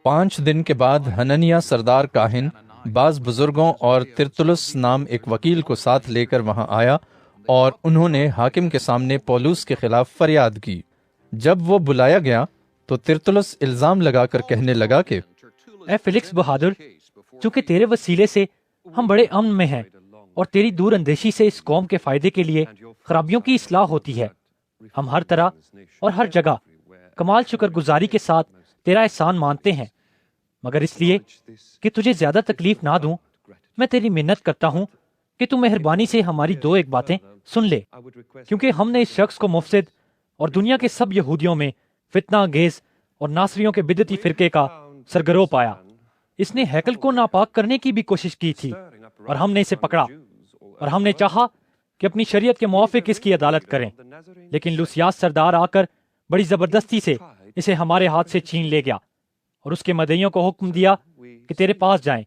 5 دن کے بعد ہننیا سردار کاہن بعض بزرگوں اور ترتلس نام ایک وکیل کو ساتھ لے کر وہاں آیا اور انہوں نے حاکم کے سامنے پولس کے خلاف فریاد کی۔ جب وہ بلایا گیا تو ترتلس الزام لگا کر کہنے لگا کہ اے فیلکس بہادر، چونکہ تیرے وسیلے سے ہم بڑے امن میں ہیں اور تیری دور اندیشی سے اس قوم کے فائدے کے لیے خرابیوں کی اصلاح ہوتی ہے، ہم ہر طرح اور ہر جگہ کمال شکر گزاری کے ساتھ تیرا احسان مانتے ہیں، مگر اس لیے کہ تجھے زیادہ تکلیف نہ دوں، میں تیری منت کرتا ہوں کہ تو مہربانی سے ہماری 2 باتیں سن لے، کیونکہ ہم نے اس شخص کو مفسد اور دنیا کے سب یہودیوں میں فتنہ انگیز اور ناصریوں کے بدعتی فرقے کا سرگرو پایا۔ اس نے ہیکل کو ناپاک کرنے کی بھی کوشش کی تھی اور ہم نے اسے پکڑا، اور ہم نے چاہا کہ اپنی شریعت کے موافق اس کی عدالت کریں، لیکن لوسیاس سردار آ کر بڑی زبردستی سے اسے ہمارے ہاتھ سے چھین لے گیا اور اس کے مدعیوں کو حکم دیا کہ تیرے پاس جائیں۔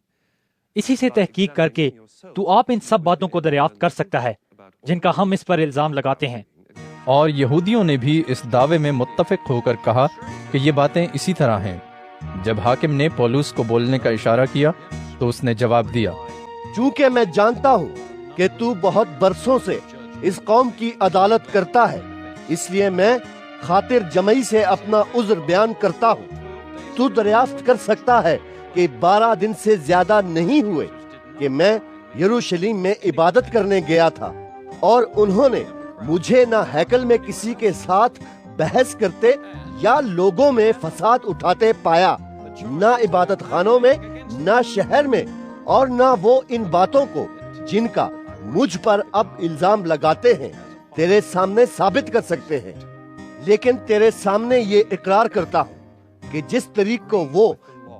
اسی سے تحقیق کر کے تو آپ ان سب باتوں کو دریافت کر سکتا ہے جن کا ہم اس پر الزام لگاتے ہیں۔ اور یہودیوں نے بھی اس دعوے میں متفق ہو کر کہا کہ یہ باتیں اسی طرح ہیں۔ جب حاکم نے پولس کو بولنے کا اشارہ کیا تو اس نے جواب دیا، چونکہ میں جانتا ہوں کہ تو بہت برسوں سے اس قوم کی عدالت کرتا ہے، اس لیے میں خاطر جمعی سے اپنا عذر بیان کرتا ہوں۔ تو دریافت کر سکتا ہے کہ 12 دن سے زیادہ نہیں ہوئے کہ میں یروشلم میں عبادت کرنے گیا تھا، اور انہوں نے مجھے نہ ہیکل میں کسی کے ساتھ بحث کرتے یا لوگوں میں فساد اٹھاتے پایا، نہ عبادت خانوں میں، نہ شہر میں، اور نہ وہ ان باتوں کو جن کا مجھ پر اب الزام لگاتے ہیں تیرے سامنے ثابت کر سکتے ہیں۔ لیکن تیرے سامنے یہ اقرار کرتا ہوں کہ جس طریق کو وہ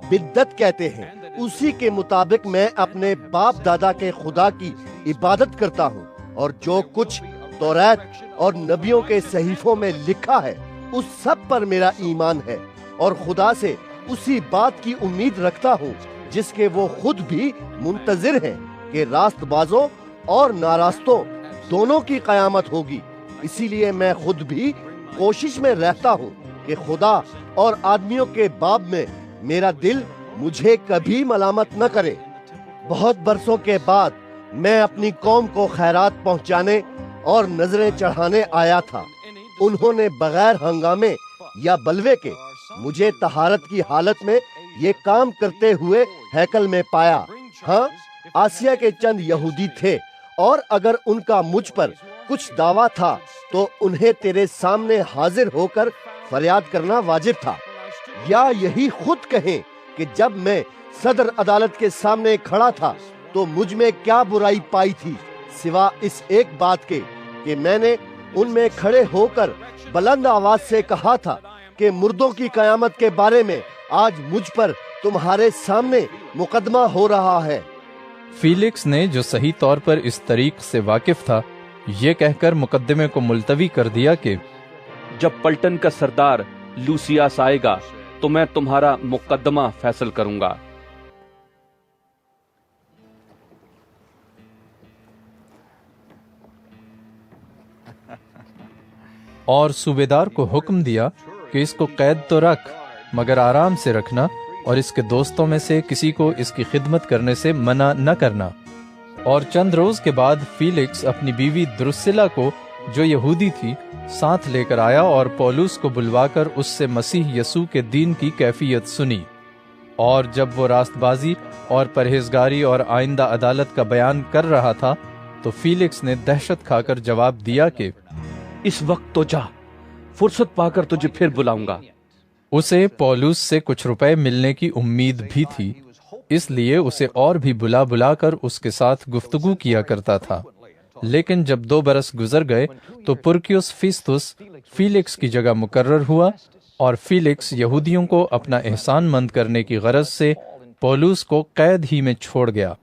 بدعت کہتے ہیں اسی کے مطابق میں اپنے باپ دادا کے خدا کی عبادت کرتا ہوں، اور جو کچھ توریت اور نبیوں کے صحیفوں میں لکھا ہے اس سب پر میرا ایمان ہے، اور خدا سے اسی بات کی امید رکھتا ہوں جس کے وہ خود بھی منتظر ہیں کہ راست بازوں اور ناراستوں دونوں کی قیامت ہوگی۔ اسی لیے میں خود بھی کوشش میں رہتا ہوں کہ خدا اور آدمیوں کے باب میں میرا دل مجھے کبھی ملامت نہ کرے۔ بہت برسوں کے بعد میں اپنی قوم کو خیرات پہنچانے اور نظریں چڑھانے آیا تھا۔ انہوں نے بغیر ہنگامے یا بلوے کے مجھے طہارت کی حالت میں یہ کام کرتے ہوئے ہیکل میں پایا۔ ہاں، آسیا کے چند یہودی تھے، اور اگر ان کا مجھ پر کچھ دعویٰ تھا تو انہیں تیرے سامنے حاضر ہو کر فریاد کرنا واجب تھا، یا یہی خود کہیں کہ جب میں صدر عدالت کے سامنے کھڑا تھا تو مجھ میں کیا برائی پائی تھی، سوا اس ایک بات کے کہ میں نے ان میں کھڑے ہو کر بلند آواز سے کہا تھا کہ مردوں کی قیامت کے بارے میں آج مجھ پر تمہارے سامنے مقدمہ ہو رہا ہے۔ فیلکس نے، جو صحیح طور پر اس طریق سے واقف تھا، یہ کہہ کر مقدمے کو ملتوی کر دیا کہ جب پلٹن کا سردار لوسیاس آئے گا تو میں تمہارا مقدمہ فیصل کروں گا۔ اور صوبیدار کو حکم دیا کہ اس کو قید تو رکھ، مگر آرام سے رکھنا، اور اس کے دوستوں میں سے کسی کو اس کی خدمت کرنے سے منع نہ کرنا۔ اور چند روز کے بعد فیلکس اپنی بیوی درسلا کو، جو یہودی تھی، ساتھ لے کر آیا اور پولس کو بلوا کر اس سے مسیح یسوع کے دین کی کیفیت سنی۔ اور جب وہ راست بازی اور پرہیزگاری اور آئندہ عدالت کا بیان کر رہا تھا تو فیلکس نے دہشت کھا کر جواب دیا کہ اس وقت تو جا، فرصت پا کر تجھے پھر بلاؤں گا۔ اسے پولس سے کچھ روپے ملنے کی امید بھی تھی، اس لیے اسے اور بھی بلا بلا کر اس کے ساتھ گفتگو کیا کرتا تھا۔ لیکن جب 2 برس گزر گئے تو پرکیوس فیستس فیلکس کی جگہ مقرر ہوا، اور فیلکس یہودیوں کو اپنا احسان مند کرنے کی غرض سے پولس کو قید ہی میں چھوڑ گیا۔